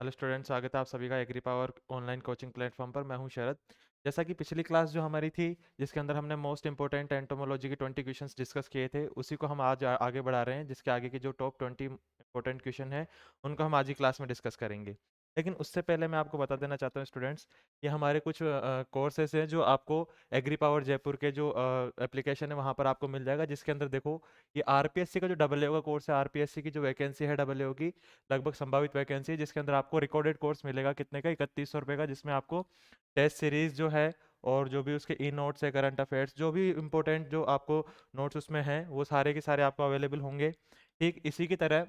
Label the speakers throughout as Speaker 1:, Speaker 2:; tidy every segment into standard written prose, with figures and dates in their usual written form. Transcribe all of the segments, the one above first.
Speaker 1: Hello student, स्वागत है आप सभी का agri power online coaching platform पर। मैं हूं शरद। जैसा कि पिछली क्लास जो हमारी थी, जिसके अंदर हमने मोस्ट इंपोर्टेंट एंटोमोलॉजी के 20 क्वेश्चंस डिस्कस किए थे, उसी को हम आज आगे बढ़ा रहे हैं। जिसके आगे के जो टॉप 20 इंपॉर्टेंट क्वेश्चन है, उनको हम आज ही क्लास में डिस्कस करेंगे। लेकिन उससे पहले मैं आपको बता देना चाहता हूँ स्टूडेंट्स, ये हमारे कुछ कोर्सेज हैं जो आपको एग्री पावर जयपुर के जो एप्लीकेशन है वहाँ पर आपको मिल जाएगा। जिसके अंदर देखो, ये आरपीएससी का जो डबल का कोर्स है, आरपीएससी की जो वैकेंसी है डबल की लगभग संभावित वैकेंसी है, जिसके अंदर आपको रिकॉर्डेड कोर्स मिलेगा कितने का, 3100 रुपये का, जिसमें आपको टेस्ट सीरीज जो है और जो भी उसके ई नोट्स है, करंट अफेयर्स, जो भी इंपॉर्टेंट जो आपको नोट्स उसमें हैं, वो सारे के सारे आपको अवेलेबल होंगे। ठीक इसी की तरह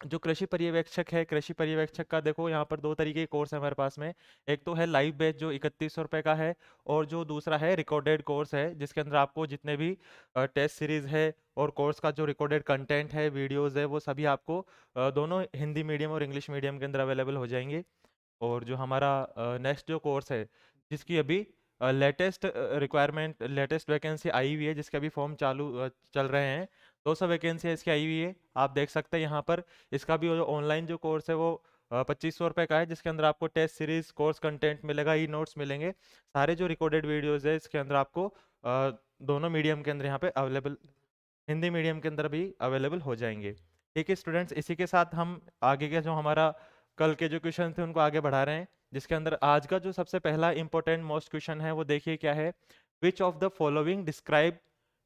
Speaker 1: जो कृषि पर्यवेक्षक है, कृषि पर्यवेक्षक का देखो यहाँ पर दो तरीके के कोर्स है हमारे पास में। एक तो है लाइव बैच जो 3100 रुपये का है, और जो दूसरा है रिकॉर्डेड कोर्स है, जिसके अंदर आपको जितने भी टेस्ट सीरीज है और कोर्स का जो रिकॉर्डेड कंटेंट है, वीडियोस है, वो सभी आपको दोनों हिंदी मीडियम और इंग्लिश मीडियम के अंदर अवेलेबल हो जाएंगे। और जो हमारा नेक्स्ट जो कोर्स है, जिसकी अभी लेटेस्ट रिक्वायरमेंट, लेटेस्ट वैकेंसी आई हुई है, जिसके अभी फॉर्म चल रहे हैं, 200 वैकेंसी है इसकी आई हुई है। आप देख सकते हैं यहाँ पर। इसका भी ऑनलाइन जो कोर्स है वो 2500 रुपये का है, जिसके अंदर आपको टेस्ट सीरीज, कोर्स कंटेंट मिलेगा, ई नोट्स मिलेंगे, सारे जो रिकॉर्डेड वीडियोस है इसके अंदर आपको दोनों मीडियम के अंदर यहाँ पे अवेलेबल, हिंदी मीडियम के अंदर भी अवेलेबल हो जाएंगे। ठीक है स्टूडेंट्स, इसी के साथ हम आगे के जो हमारा कल के जो क्वेश्चन थे उनको आगे बढ़ा रहे हैं। जिसके अंदर आज का जो सबसे पहला इंपॉर्टेंट मोस्ट क्वेश्चन है वो देखिए क्या है। Which of the following describe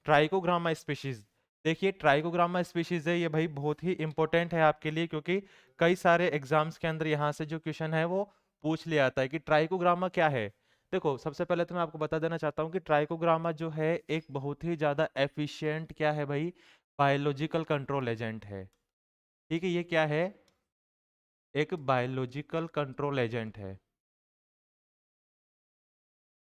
Speaker 1: Trichogramma species. देखिए ट्राइकोग्रामा स्पीशीज है, ये भाई बहुत ही इंपॉर्टेंट है आपके लिए, क्योंकि कई सारे एग्जाम्स के अंदर यहाँ से जो क्वेश्चन है वो पूछ लिया जाता है कि ट्राइकोग्रामा क्या है। देखो सबसे पहले तो मैं आपको बता देना चाहता हूँ कि ट्राइकोग्रामा जो है एक बहुत ही ज़्यादा एफिशिएंट क्या है भाई, बायोलॉजिकल कंट्रोल एजेंट है। ठीक है, ये क्या है, एक बायोलॉजिकल कंट्रोल एजेंट है।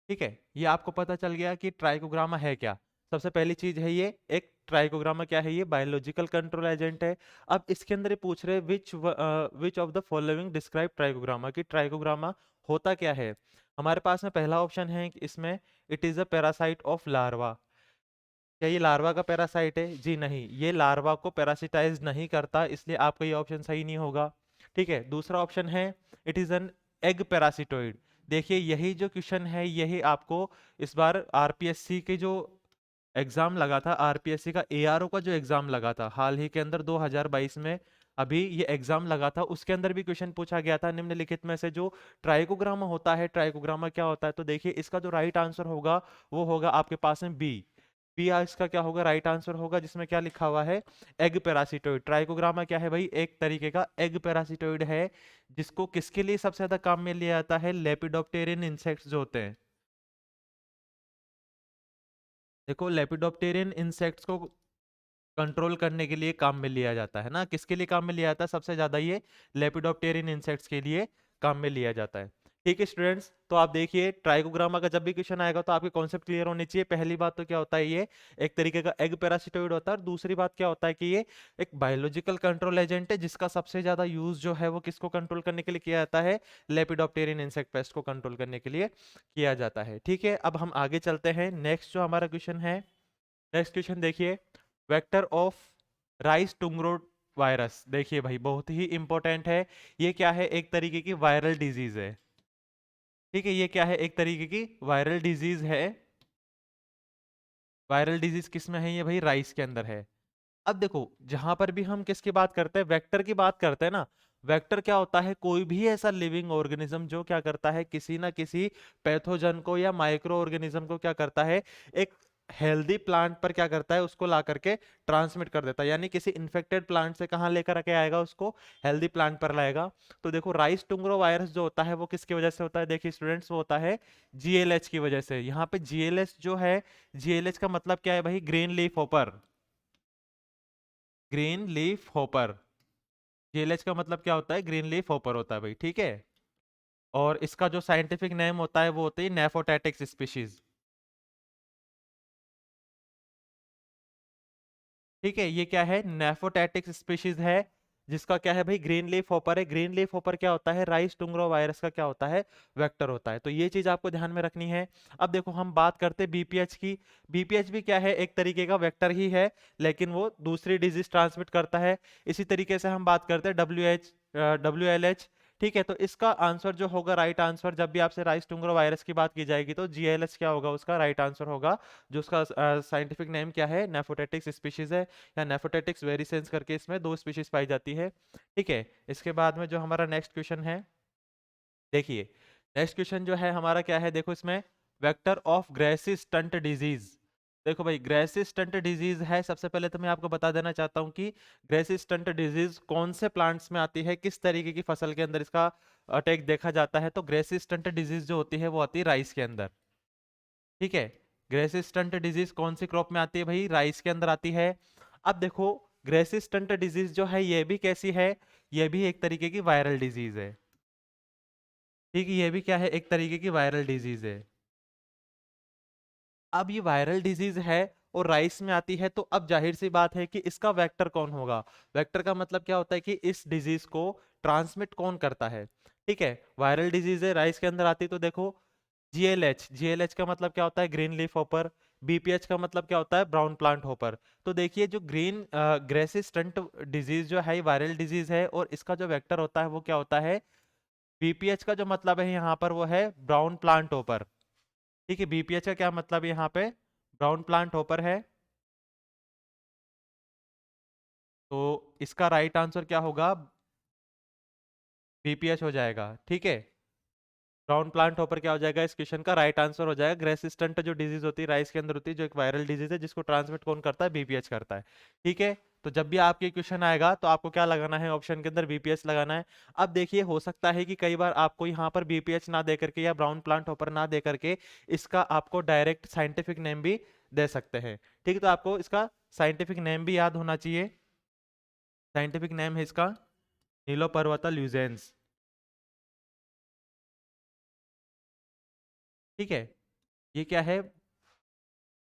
Speaker 1: ठीक है, ये आपको पता चल गया कि ट्राइकोग्रामा है क्या। सबसे पहली चीज है ये एक ट्राइकोग्रामा क्या है, ये बायोलॉजिकल कंट्रोल एजेंट है। अब इसके अंदर ये पूछ रहे which of the following describe Trichogramma, कि ट्राइकोग्रामा होता क्या है। हमारे पास में पहला ऑप्शन है कि इसमें it is a parasite of larva. क्या ये लार्वा का पैरासाइट है? जी नहीं, ये लार्वा को पैरासिटाइज नहीं करता, इसलिए आपका ये ऑप्शन सही नहीं होगा। ठीक है, दूसरा ऑप्शन है it is an egg parasitoid. देखिए यही जो क्वेश्चन है, यही आपको इस बार आरपीएससी के जो एग्जाम लगा था, आरपीएससी का एआरओ का जो एग्जाम लगा था हाल ही के अंदर 2022 में, अभी ये एग्जाम लगा था, उसके अंदर भी क्वेश्चन पूछा गया था निम्नलिखित में से जो ट्राइकोग्रामा होता है, ट्राइकोग्रामा क्या होता है। तो देखिए इसका जो राइट आंसर होगा वो होगा आपके पास में बी। बी इसका क्या होगा, राइट आंसर होगा, जिसमें क्या लिखा हुआ है, एग पैरासिटोइड। ट्राइकोग्रामा क्या है भाई, एक तरीके का एग पैरासिटोइड है, जिसको किसके लिए सबसे ज्यादा काम में लिया जाता है, लेपिडोप्टेरियन इंसेक्ट्स जो होते हैं। देखो लेपिडोप्टेरियन इंसेक्ट्स को कंट्रोल करने के लिए काम में लिया जाता है ना, किसके लिए काम में लिया जाता है सबसे ज्यादा, ये लेपिडोप्टेरियन इंसेक्ट्स के लिए काम में लिया जाता है। ठीक है स्टूडेंट्स, तो आप देखिए ट्राइकोग्रामा का जब भी क्वेश्चन आएगा तो आपके कॉन्सेप्ट क्लियर होने चाहिए। पहली बात तो क्या होता है, ये एक तरीके का एग पैरासिटोइड होता है, और दूसरी बात क्या होता है कि ये एक बायोलॉजिकल कंट्रोल एजेंट है, जिसका सबसे ज्यादा यूज जो है वो किसको कंट्रोल करने के लिए किया जाता है, लेपिडोप्टेरियन इंसेक्ट पेस्ट को कंट्रोल करने के लिए किया जाता है। ठीक है, अब हम आगे चलते हैं, नेक्स्ट जो हमारा क्वेश्चन है, नेक्स्ट क्वेश्चन देखिए, वेक्टर ऑफ राइस टुंगरो वायरस। देखिए भाई बहुत ही इंपॉर्टेंट है, ये क्या है, एक तरीके की वायरल डिजीज है। ठीक है, ये क्या है, एक तरीके की वायरल डिजीज है। वायरल डिजीज किस में है, ये भाई राइस के अंदर है। अब देखो जहां पर भी हम किसकी बात करते हैं, वेक्टर की बात करते हैं ना। वेक्टर क्या होता है, कोई भी ऐसा लिविंग ऑर्गेनिज्म जो क्या करता है, किसी ना किसी पैथोजन को या माइक्रो ऑर्गेनिज्म को क्या करता है, एक हेल्दी प्लांट पर क्या करता है, उसको ला करके ट्रांसमिट कर देता है। यानी किसी इन्फेक्टेड प्लांट से कहाँ लेकर के आएगा, उसको हेल्दी प्लांट पर लाएगा। तो देखो राइस टुंगरो वायरस जो होता है वो किसकी वजह से होता है, देखिए स्टूडेंट्स, वो होता है जीएलएच की वजह से। यहाँ पे जीएलएच जो है, जीएलएच का मतलब क्या है भाई, green leaf hopper. Green leaf hopper, GLH का मतलब क्या होता है, ग्रीन लीफ होपर होता है भाई। ठीक है, और इसका जो साइंटिफिक नेम होता है वो होती है नेफोटैटिक्स स्पीशीज। ठीक है, ये क्या है, नेफोटैटिक्स स्पीशीज है, जिसका क्या है भाई, ग्रीन लीफ हॉपर है। ग्रीन लीफ हॉपर क्या होता है, राइस टुंगरो वायरस का क्या होता है, वेक्टर होता है। तो ये चीज आपको ध्यान में रखनी है। अब देखो हम बात करते हैं बीपीएच की। बीपीएच भी क्या है, एक तरीके का वेक्टर ही है, लेकिन वो दूसरी डिजीज ट्रांसमिट करता है। इसी तरीके से हम बात करते हैं डब्ल्यू एल एच। ठीक है, तो इसका आंसर जो होगा, राइट आंसर, जब भी आपसे राइस टुंगरो वायरस की बात की जाएगी तो जीएलएच क्या होगा, उसका राइट आंसर होगा। जो उसका साइंटिफिक नेम क्या है, नेफोटेटिक्स स्पीशीज है, या नेफोटेटिक्स वेरिसेंस करके इसमें 2 स्पीशीज पाई जाती है। ठीक है, इसके बाद में जो हमारा नेक्स्ट क्वेश्चन है, देखिए नेक्स्ट क्वेश्चन जो है हमारा क्या है, देखो इसमें वेक्टर ऑफ ग्रेसिस स्टंट डिजीज। देखो भाई, ग्रेसिस स्टंट डिजीज है, सबसे पहले तो मैं आपको बता देना चाहता हूं कि ग्रेसिस स्टंट डिजीज कौन से प्लांट्स में आती है, किस तरीके की फसल के अंदर इसका अटैक देखा जाता है। तो ग्रेसिस स्टंट डिजीज जो होती है वो आती है राइस के अंदर। ठीक है, ग्रेसिस स्टंट डिजीज कौन सी क्रॉप में आती है भाई, राइस के अंदर आती है। अब देखो, ग्रेसिस स्टंट डिजीज जो है ये भी कैसी है, ये भी एक तरीके की वायरल डिजीज है। ठीक है, ये भी क्या है, एक तरीके की वायरल डिजीज है। अब ये वायरल डिजीज है और राइस में आती है, तो अब जाहिर सी बात है कि इसका वेक्टर कौन होगा। वेक्टर का मतलब क्या होता है कि इस डिजीज को ट्रांसमिट कौन करता है। ठीक है, वायरल डिजीज है, राइस के अंदर आती, तो देखो जीएलएच, जीएलएच का मतलब क्या होता है, ग्रीन लीफ हॉपर। बीपीएच का मतलब क्या होता है, ब्राउन प्लांट हॉपर। तो देखिए जो ग्रीन ग्रेसिस स्टंट डिजीज जो है वायरल डिजीज है, और इसका जो वेक्टर होता है वो क्या होता है, बीपीएच का जो मतलब है यहाँ पर वो है ब्राउन प्लांट हॉपर। ठीक है, बीपीएच का क्या मतलब है यहाँ पे, ब्राउन प्लांट हॉपर है। तो इसका राइट आंसर क्या होगा, बीपीएच हो जाएगा। ठीक है, ब्राउन प्लांट हॉपर क्या हो जाएगा, इस क्वेश्चन का राइट आंसर हो जाएगा। ग्रेसिस्टेंट जो डिजीज होती है राइस के अंदर होती है, जो एक वायरल डिजीज है जिसको ट्रांसमिट कौन करता है, बीपीएच करता है। ठीक है, तो जब भी आपके क्वेश्चन आएगा तो आपको क्या लगाना है, ऑप्शन के अंदर बीपीएच लगाना है। अब देखिए, हो सकता है कि कई बार आपको यहाँ पर बीपीएच ना दे करके या ब्राउन प्लांट हॉपर ना दे करके इसका आपको डायरेक्ट साइंटिफिक नेम भी दे सकते हैं। ठीक है, तो आपको इसका साइंटिफिक नेम भी याद होना चाहिए। साइंटिफिक नेम है इसका नीलोपर्वता ल्यूजेंस। ठीक है, ये क्या है,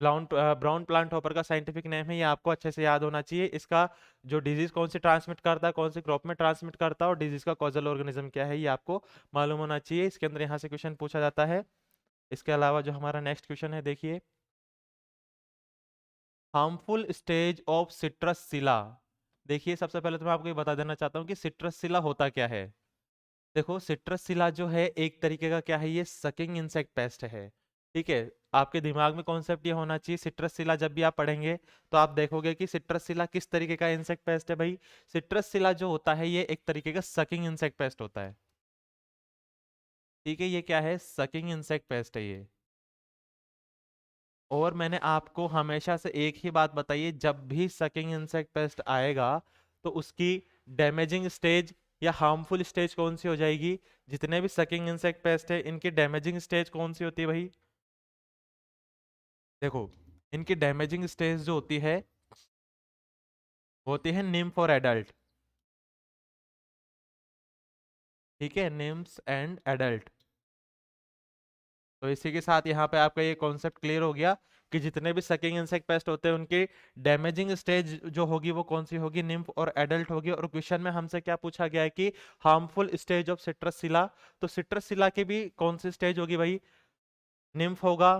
Speaker 1: ब्राउन ब्राउन प्लांट हॉपर का साइंटिफिक नेम है, ये आपको अच्छे से याद होना चाहिए। इसका जो डिजीज कौन सी ट्रांसमिट करता है, कौन सी क्रॉप में ट्रांसमिट करता है, और डिजीज का कॉजल ऑर्गेनिज्म क्या है, ये आपको मालूम होना चाहिए। इसके अंदर यहाँ से क्वेश्चन पूछा जाता है। इसके अलावा जो हमारा नेक्स्ट क्वेश्चन है, देखिए हार्मफुल स्टेज ऑफ सिट्रस सिला। देखिए सबसे पहले तो मैं आपको ये बता देना चाहता हूँ कि सिट्रस सिला होता क्या है। देखो सिट्रस सिला जो है एक तरीके का क्या है, ये सकिंग इंसेक्ट पेस्ट है। ठीक है, आपके दिमाग में कॉन्सेप्ट ये होना चाहिए, सिट्रस सिला जब भी आप पढ़ेंगे तो आप देखोगे कि सिट्रस सिला किस तरीके का इंसेक्ट पेस्ट है भाई। सिट्रस सिला जो होता है ये एक तरीके का सकिंग इंसेक्ट पेस्ट होता है। ठीक है, ये क्या है, सकिंग इंसेक्ट पेस्ट है ये। और मैंने आपको हमेशा से एक ही बात बताई है, जब भी सकिंग इंसेक्ट पेस्ट आएगा तो उसकी डैमेजिंग स्टेज या हार्मफुल स्टेज कौन सी हो जाएगी। जितने भी सकिंग इंसेक्ट पेस्ट है इनकी डैमेजिंग स्टेज कौन सी होती है भाई, देखो इनकी डैमेजिंग स्टेज जो होती है होती है निम्फ और एडल्ट। ठीक है, निम्स एंड एडल्ट। तो इसी के साथ यहाँ पे आपका ये कॉन्सेप्ट क्लियर हो गया कि जितने भी सकिंग इंसेक्ट पेस्ट होते हैं उनकी डैमेजिंग स्टेज जो होगी वो कौन सी होगी, निम्फ और एडल्ट होगी। और क्वेश्चन में हमसे क्या पूछा गया है कि हार्मफुल स्टेज ऑफ सिट्रस सिला, तो सिट्रस सिला की भी कौन सी स्टेज होगी भाई, निम्फ होगा।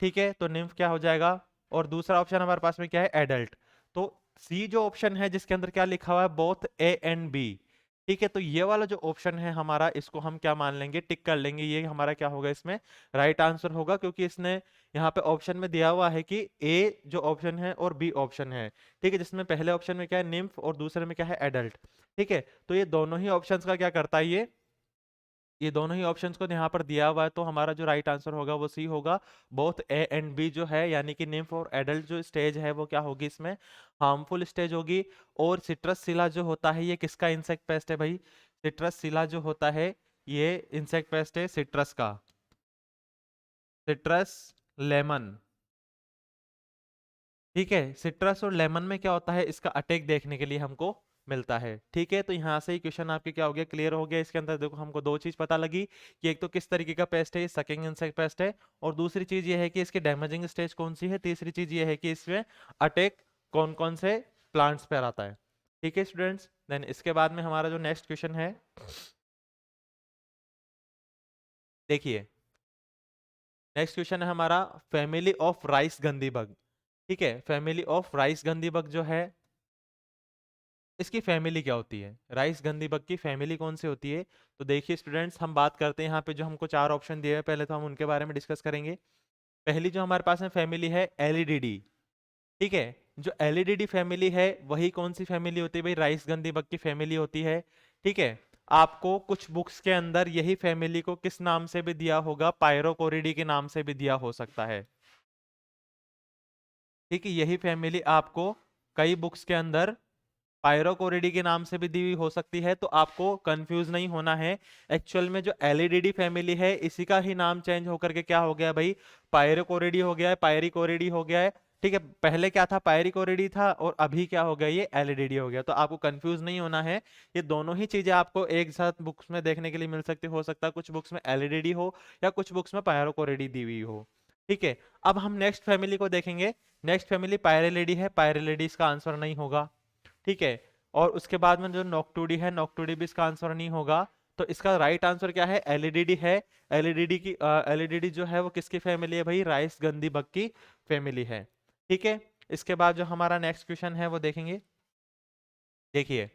Speaker 1: ठीक है, तो निम्फ क्या हो जाएगा, और दूसरा ऑप्शन हमारे पास में क्या है, एडल्ट। तो सी जो ऑप्शन है जिसके अंदर क्या लिखा हुआ है, बोथ ए एंड बी। ठीक है, तो ये वाला जो ऑप्शन है हमारा, इसको हम क्या मान लेंगे, टिक कर लेंगे, ये हमारा क्या होगा, इसमें राइट आंसर होगा, क्योंकि इसने यहाँ पे ऑप्शन में दिया हुआ है कि ए जो ऑप्शन है और बी ऑप्शन है। ठीक है, जिसमें पहले ऑप्शन में क्या है, निम्फ, और दूसरे में क्या है, एडल्ट। ठीक है, तो ये दोनों ही ऑप्शंस का क्या करता है, ये दोनों ही ऑप्शंस को यहाँ पर दिया हुआ है, तो हमारा जो राइट आंसर होगा वो सी होगा। बोथ ए एंड बी जो है, यानी कि निम्फ और एडल्ट जो स्टेज है वो क्या होगी, इसमें हार्मफुल स्टेज होगी। और सिट्रस सिला जो होता है ये किसका इंसेक्ट पेस्ट है भाई, सिट्रस सिला जो होता है ये इंसेक्ट पेस्ट है सिट्रस का, सिट्रस लेमन। ठीक है, सिट्रस और लेमन में क्या होता है, इसका अटैक देखने के लिए हमको मिलता है। ठीक है, तो यहाँ से ही क्वेश्चन आपके क्या हो गया, क्लियर हो गया। इसके अंदर देखो हमको दो चीज पता लगी कि एक तो किस तरीके का पेस्ट है, ये सकिंग इंसेक्ट पेस्ट है, और दूसरी चीज ये है कि इसकी डैमेजिंग स्टेज कौन सी है, तीसरी चीज ये है कि इसमें अटैक कौन कौन से प्लांट्स पर आता है। ठीक है स्टूडेंट्स, देन इसके बाद में हमारा जो नेक्स्ट क्वेश्चन है, देखिए नेक्स्ट क्वेश्चन है हमारा फैमिली ऑफ राइस गंदी बग। ठीक है, फैमिली ऑफ राइस गंदी बग जो है इसकी फैमिली क्या होती है, राइस गंदी बग की फैमिली कौन सी होती है? तो देखिए स्टूडेंट्स, हम बात करते हैं यहाँ पे जो हमको चार ऑप्शन दिए हैं, पहले तो हम उनके बारे में डिस्कस करेंगे। पहली जो हमारे पास में फैमिली है एलिडीडी। ठीक है, जो एलिडीडी फैमिली है वही कौन सी फैमिली होती है भाई, राइस गंदी बग की फैमिली होती है। ठीक है, आपको कुछ बुक्स के अंदर यही फैमिली को किस नाम से भी दिया होगा, पायरोकोरिडी के नाम से भी दिया हो सकता है। ठीक है, यही फैमिली आपको कई बुक्स के अंदर पायरोकोरिडी के नाम से भी दी हुई हो सकती है, तो आपको कंफ्यूज नहीं होना है। एक्चुअल में जो एलिडीडी फैमिली है इसी का ही नाम चेंज होकर के क्या हो गया भाई, पायरोकोरिडी हो गया है, पायरिकोरिडी हो गया है। ठीक है, पहले क्या था, पायरिकोरिडी था, और अभी क्या हो गया, ये एलिडीडी हो गया। तो आपको कंफ्यूज नहीं होना है, ये दोनों ही चीजें आपको एक साथ बुक्स में देखने के लिए मिल सकती, हो सकता है कुछ बुक्स में एलिडीडी हो या कुछ बुक्स में पायरोकोरिडी दी हुई हो। ठीक है, अब हम नेक्स्ट फैमिली को देखेंगे। नेक्स्ट फैमिली पायरेलिडी है, पायरेलिडी इसका आंसर नहीं होगा। ठीक है, और उसके बाद में जो नोक्टुडी है, नोक्टुडी भी इसका आंसर नहीं होगा। तो इसका राइट आंसर क्या है, एलिडीडी है। एलिडीडी जो है वो किसकी फैमिली है भाई, राइस गंदी बग की फैमिली है। ठीक है, इसके बाद जो हमारा नेक्स्ट क्वेश्चन है वो देखेंगे। देखिए,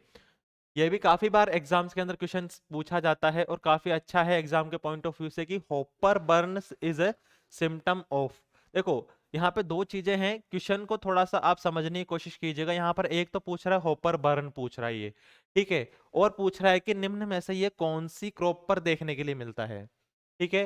Speaker 1: ये भी काफी बार एग्जाम्स के अंदर क्वेश्चन पूछा जाता है और काफी अच्छा है एग्जाम के पॉइंट ऑफ व्यू से कि hopper Burns is a symptom of. देखो, यहाँ पे दो चीजें हैं, क्वेश्चन को थोड़ा सा आप समझने की कोशिश कीजिएगा। यहाँ पर एक तो पूछ रहा है होपर बर्न पूछ रहा है ये, ठीक है, और पूछ रहा है कि निम्न में से ये कौन सी क्रॉप पर देखने के लिए मिलता है। ठीक है,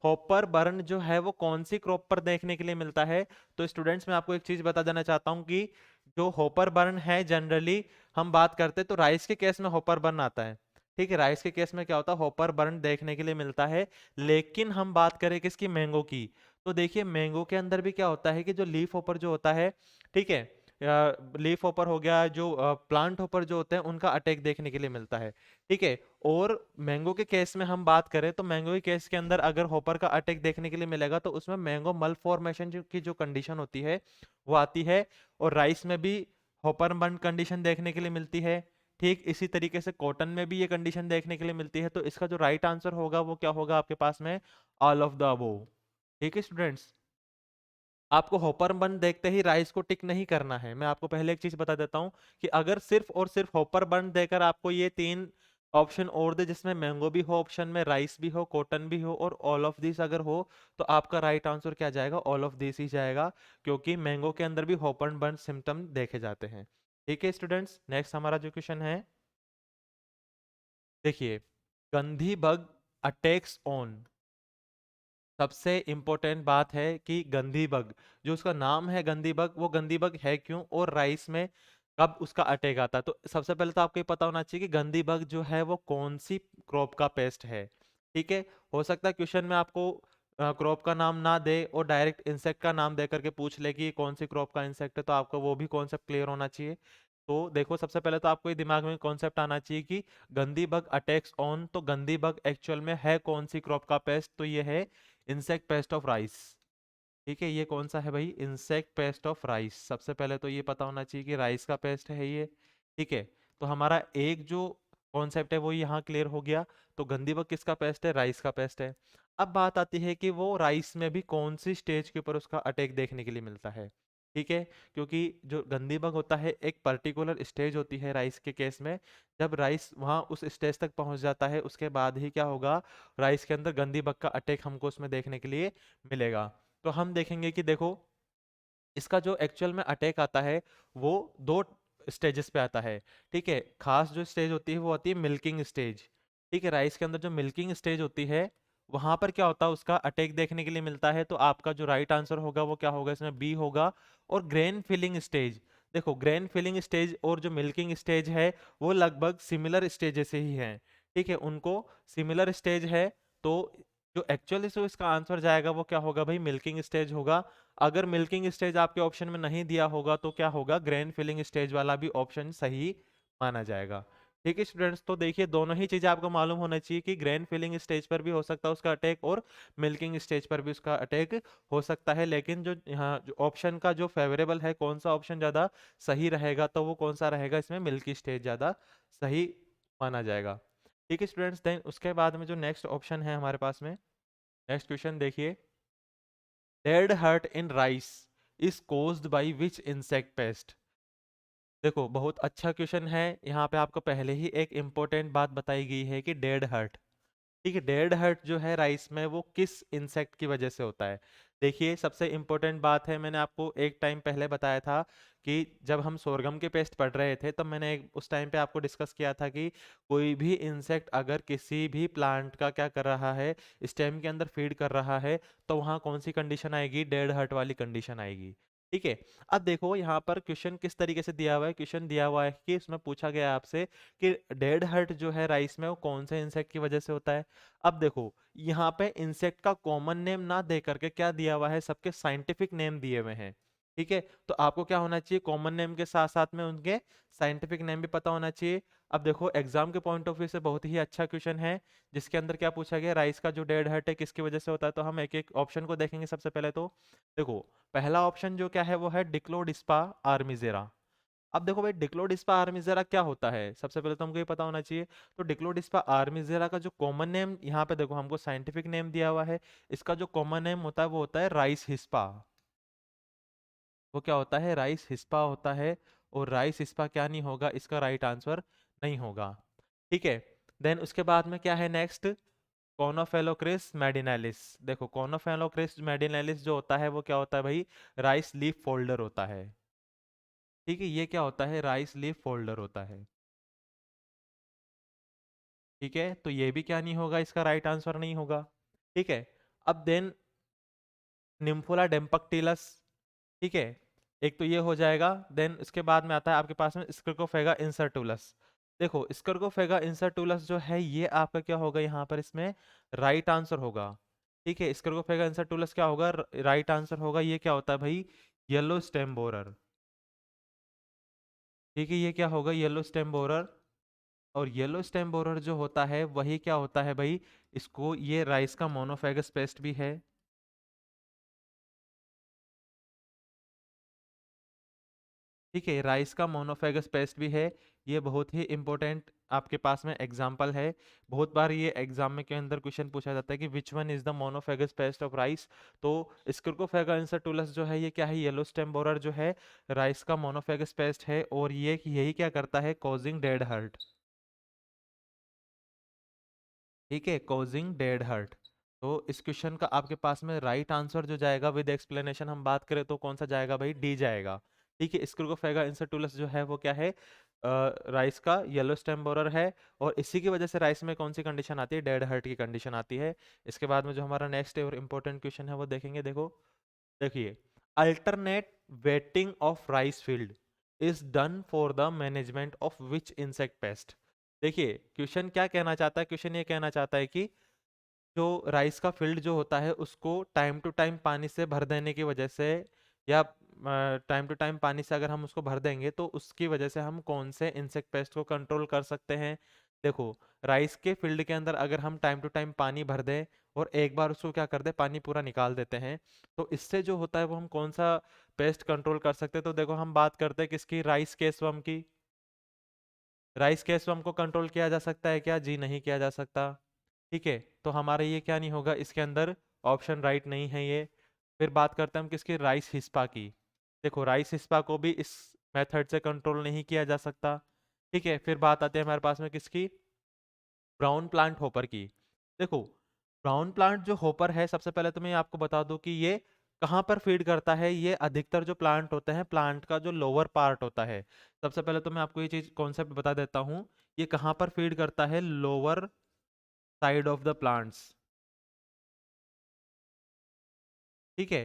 Speaker 1: हॉपर बर्न जो है वो कौन सी क्रॉप पर देखने के लिए मिलता है। तो स्टूडेंट्स, मैं आपको एक चीज बता देना चाहता हूँ कि जो हॉपर बर्न है जनरली हम बात करते हैं तो राइस के केस में हॉपर बर्न आता है। ठीक है, राइस के केस में क्या होता है, हॉपर बर्न देखने के लिए मिलता है। लेकिन हम बात करें किसकी, मैंगो की, तो देखिए मैंगो के अंदर भी क्या होता है कि जो लीफ हॉपर जो होता है, ठीक है, लीफ हॉपर हो गया, जो प्लांट हॉपर जो होते हैं उनका अटैक देखने के लिए मिलता है। ठीक है, और मैंगो के केस में हम बात करें तो मैंगो के केस के अंदर अगर हॉपर का अटैक देखने के लिए मिलेगा तो उसमें मैंगो मल फॉर्मेशन की जो कंडीशन होती है वो आती है। और राइस में भी हॉपर बर्न कंडीशन देखने के लिए मिलती है। ठीक इसी तरीके से कॉटन में भी ये कंडीशन देखने के लिए मिलती है। तो इसका जो राइट आंसर होगा वो क्या होगा आपके पास में, ऑल ऑफ द अबोव। ठीक है स्टूडेंट्स, आपको हॉपर बर्न देखते ही राइस को टिक नहीं करना है। मैं आपको पहले एक चीज बता देता हूं कि अगर सिर्फ और सिर्फ हॉपर बर्न देकर आपको ये तीन ऑप्शन और दे, जिसमें मैंगो भी हो, ऑप्शन में राइस भी हो, कॉटन भी हो और ऑल ऑफ दिस अगर हो, तो आपका राइट आंसर क्या जाएगा, ऑल ऑफ दिस ही जाएगा, क्योंकि मैंगो के अंदर भी हॉपर बर्न सिम्टम देखे जाते हैं। ठीक है स्टूडेंट्स, नेक्स्ट हमारा जो क्वेश्चन है, देखिए, गंधी बग अटैक्स ऑन, सबसे इंपॉर्टेंट बात है कि गंदी बग, जो उसका नाम है गंदी बग, वो गंदी बग है क्यों और राइस में कब उसका अटैक आता है। तो सबसे पहले तो आपको ये पता होना चाहिए कि गंदी बग जो है वो कौन सी क्रॉप का पेस्ट है। ठीक है, हो सकता है क्वेश्चन में आपको क्रॉप का नाम ना दे और डायरेक्ट इंसेक्ट का नाम दे करके पूछ ले कि ये कौन सी क्रॉप का इंसेक्ट है, तो आपको वो भी कॉन्सेप्ट क्लियर होना चाहिए। तो देखो, सबसे पहले तो आपको ये दिमाग में कॉन्सेप्ट आना चाहिए कि गंदी बग अटैक्स ऑन, तो गंदी बग एक्चुअल में है कौन सी क्रॉप का पेस्ट, तो ये है इंसेक्ट पेस्ट ऑफ राइस। ठीक है, ये कौन सा है भाई, इंसेक्ट पेस्ट ऑफ राइस। सबसे पहले तो ये पता होना चाहिए कि राइस का पेस्ट है ये। ठीक है, तो हमारा एक जो कॉन्सेप्ट है वो यहाँ क्लियर हो गया। तो गंदी बग किसका पेस्ट है, राइस का पेस्ट है। अब बात आती है कि वो राइस में भी कौन सी स्टेज के ऊपर उसका अटैक देखने के लिए मिलता है। ठीक है, क्योंकि जो गंदी बग होता है एक पर्टिकुलर स्टेज होती है राइस के केस में, जब राइस वहां उस स्टेज तक पहुंच जाता है उसके बाद ही क्या होगा, राइस के अंदर गंदी बग का अटैक हमको उसमें देखने के लिए मिलेगा। तो हम देखेंगे कि देखो, इसका जो एक्चुअल में अटैक आता है वो दो स्टेजेस पे आता है। ठीक है, खास जो स्टेज होती है वो होती है मिल्किंग स्टेज। ठीक है, राइस के अंदर जो मिल्किंग स्टेज होती है वहां पर क्या होता है, उसका अटैक देखने के लिए मिलता है। तो आपका जो राइट आंसर होगा वो क्या होगा, इसमें बी होगा। और ग्रेन फिलिंग स्टेज, देखो ग्रेन फिलिंग स्टेज और जो मिल्किंग स्टेज है वो लगभग सिमिलर स्टेजेस ही हैं। ठीक है, उनको सिमिलर स्टेज है। तो जो एक्चुअली से इसका आंसर जाएगा वो क्या होगा भाई, मिल्किंग स्टेज होगा। अगर मिल्किंग स्टेज आपके ऑप्शन में नहीं दिया होगा तो क्या होगा, ग्रेन फिलिंग स्टेज वाला भी ऑप्शन सही माना जाएगा। ठीक है स्टूडेंट्स, तो देखिए दोनों ही चीजें आपको मालूम होना चाहिए कि ग्रेन फिलिंग स्टेज पर भी हो सकता है उसका अटैक और मिल्किंग स्टेज पर भी उसका अटैक हो सकता है। लेकिन जो यहाँ जो ऑप्शन का जो फेवरेबल है, कौन सा ऑप्शन ज्यादा सही रहेगा, तो वो कौन सा रहेगा, इसमें मिल्की स्टेज ज्यादा सही माना जाएगा। ठीक है स्टूडेंट्स, देन उसके बाद में जो नेक्स्ट ऑप्शन है हमारे पास में, नेक्स्ट क्वेश्चन देखिए, dead hurt in rice is caused by which insect paste. देखो बहुत अच्छा क्वेश्चन है। यहाँ पे आपको पहले ही एक इम्पोर्टेंट बात बताई गई है कि डेड हर्ट। ठीक है, डेड हर्ट जो है राइस में वो किस इंसेक्ट की वजह से होता है। देखिए सबसे इम्पोर्टेंट बात है, मैंने आपको एक टाइम पहले बताया था कि जब हम सोरगम के पेस्ट पढ़ रहे थे तब मैंने उस टाइम पे आपको डिस्कस किया था कि कोई भी इंसेक्ट अगर किसी भी प्लांट का क्या कर रहा है, स्टेम के अंदर फीड कर रहा है, तो वहाँ कौन सी कंडीशन आएगी, डेड हर्ट वाली कंडीशन आएगी। ठीक है। अब देखो यहाँ पर क्वेश्चन किस तरीके से दिया हुआ है। क्वेश्चन दिया हुआ है कि इसमें पूछा गया है आपसे कि डेड हर्ट जो है राइस में वो कौन से इंसेक्ट की वजह से होता है। अब देखो यहाँ पे इंसेक्ट का कॉमन नेम ना दे करके क्या दिया हुआ है, सबके साइंटिफिक नेम दिए हुए हैं। ठीक है, तो आपको क्या होना चाहिए, कॉमन नेम के साथ साथ में उनके साइंटिफिक नेम भी पता होना चाहिए। अब देखो एग्जाम के पॉइंट ऑफ व्यू से बहुत ही अच्छा क्वेश्चन है, जिसके अंदर क्या पूछा गया, राइस का जो डेड हर्ट है किसकी वजह से होता है। तो हम एक एक ऑप्शन को देखेंगे। सबसे पहले तो देखो पहला ऑप्शन जो क्या है वो है डिक्लोडिस्पा आर्मिजेरा। अब देखो भाई डिक्लोडिस्पा आर्मिजेरा क्या होता है, सबसे पहले तो हमको ये पता होना चाहिए। तो डिक्लोडिस्पा आर्मिजेरा का जो कॉमन नेम यहाँ पे देखो हमको साइंटिफिक नेम दिया हुआ है, इसका जो कॉमन नेम होता है वो होता है राइस हिस्पा। वो क्या होता है, राइस हिस्पा होता है। और राइस हिस्पा क्या नहीं होगा, इसका राइट आंसर नहीं होगा। ठीक है। देन उसके बाद में क्या है नेक्स्ट, कॉनोफेलोक्रिस मेडिनेलिस। देखो कॉनोफेलोक्रिस मेडिनेलिस जो होता है वो क्या होता है भाई, राइस लीफ फोल्डर होता है। ठीक है, ये क्या होता है, राइस लीफ फोल्डर होता है। ठीक है, तो ये भी क्या नहीं होगा, इसका राइट आंसर नहीं होगा। ठीक है। अब देन निम्फोला डेम्पक्टिलस। ठीक है, एक तो ये हो जाएगा। देन उसके बाद में आता है आपके पास में स्कर्कोफेगा इंसर्टुलस। देखो स्कर्कोफेगा इंसर्टुलस जो है ये आपका क्या होगा यहाँ पर, इसमें राइट आंसर होगा। ठीक है, स्कर्कोफेगा इंसर्टुलस क्या होगा, राइट आंसर होगा। ये क्या होता है भाई, येलो स्टेम बोरर। ठीक है, ये क्या होगा, येलो स्टेम बोरर। और येलो स्टेम बोरर जो होता है वही क्या होता है भाई, इसको ये राइस का मोनोफेगस पेस्ट भी है। ठीक है, राइस का मोनोफेगस पेस्ट भी है। ये बहुत ही इंपॉर्टेंट आपके पास में एग्जाम्पल है। बहुत बार ये एग्जाम में के अंदर क्वेश्चन पूछा जाता है कि which one is the monophagous paste of rice. तो स्क्रोफेगा इंसर्टुलस जो है ये क्या है, येलो स्टेम बोरर जो है राइस का मोनोफेगस पेस्ट है। और ये यही क्या करता है, कॉजिंग डेड हर्ट। ठीक है, कॉजिंग डेड हर्ट। तो इस क्वेश्चन का आपके पास में राइट आंसर जो जाएगा विद एक्सप्लेनेशन हम बात करें तो कौन सा जाएगा भाई, डी जाएगा। ठीक है, स्क्रोफेगा इंसर्टुलस जो है वो क्या है, राइस का येलो स्टेम बोरर है। और इसी की वजह से राइस में कौन सी कंडीशन आती है, डेड हर्ट की कंडीशन आती है। इसके बाद में जो हमारा नेक्स्ट और इम्पोर्टेंट क्वेश्चन है वो देखेंगे। देखो देखिए, alternate waiting of rice field is done for the management of which insect paste. देखिए क्वेश्चन क्या कहना चाहता है, क्वेश्चन ये कहना चाहता है कि जो राइस का फील्ड जो होता है उसको टाइम टू टाइम पानी से भर देने की वजह से, या टाइम टू टाइम पानी से अगर हम उसको भर देंगे तो उसकी वजह से हम कौन से इंसेक्ट पेस्ट को कंट्रोल कर सकते हैं। देखो राइस के फील्ड के अंदर अगर हम टाइम टू टाइम पानी भर दें और एक बार उसको क्या कर दे, पानी पूरा निकाल देते हैं, तो इससे जो होता है वो हम कौन सा पेस्ट कंट्रोल कर सकते हैं। तो देखो हम बात करते हैं किसकी, राइस के स्वम की। राइस के स्वम को कंट्रोल किया जा सकता है क्या, जी नहीं किया जा सकता। ठीक है, तो हमारा ये क्या नहीं होगा, इसके अंदर ऑप्शन राइट नहीं है ये। फिर बात करते हैं हम किसकी, राइस हिस्पा की। देखो राइस हिस्पा को भी इस मेथड से कंट्रोल नहीं किया जा सकता। ठीक है, फिर बात आती है हमारे पास में किसकी, ब्राउन प्लांट होपर की। देखो ब्राउन प्लांट जो होपर है, सबसे पहले तो मैं आपको बता दूं कि ये कहाँ पर फीड करता है। ये अधिकतर जो प्लांट होते हैं, प्लांट का जो लोअर पार्ट होता है, सबसे पहले तो मैं आपको ये चीज कॉन्सेप्ट बता देता हूँ। ये कहाँ पर फीड करता है, lower side of the plants. ठीक है,